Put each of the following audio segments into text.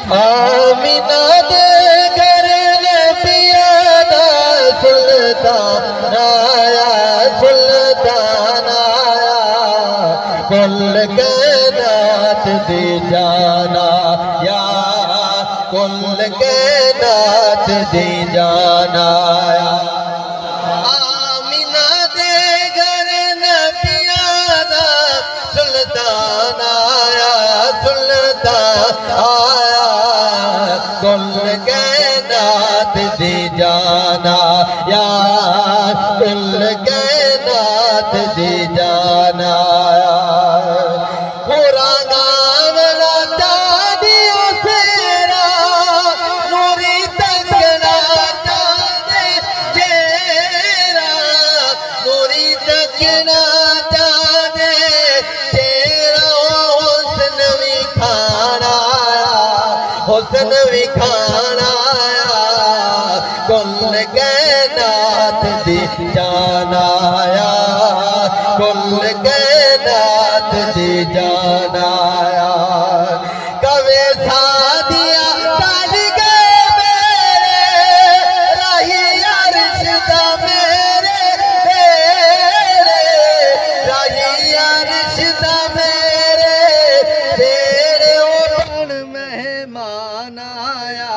आमिना दे घर नबिया दा सुल्तान आया, सुल्तान आया, कुल कायनात दी जाना या कुल कायनात दी जाना आया। आमिना दे घर नबिया दा सुल्तान आया, सुल्तान आया, कुल कायनात दी जाना या कुल कायनात दी जाना। पूरा गाँव नाचा दियो सेरा, नूरी तकना चांदे चेहरा, नूरी तकना चांदे चेहरा, हुस्न विखाना हुस्न विखाना कुल कायनात दी जाना आया, कुल कायनात दी जाना आया। कवे सादिया तल गए मेरे, राही अर्श दा मेरे तेरे, राही अर्श दा मेरे तेरे, ओ बन मेहमान आया,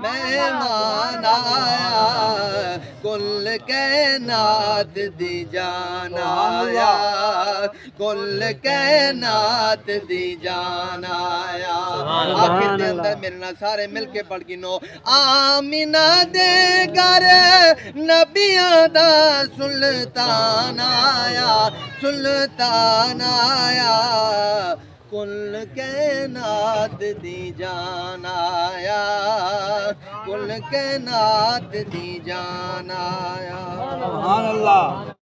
मेहमान आया, कुल कायनात दी जाना आया, कुल कायनात दी जाना आया। आखिर दे अंदर मेरे नाल सारे मिल के पढ़ गिनो। आमिना दे घर नबियां दा सुल्तान आया, सुल्तान आया, कुल कायनात दी जाना आया, कुल कायनात दी जाना आया। सुभान अल्लाह।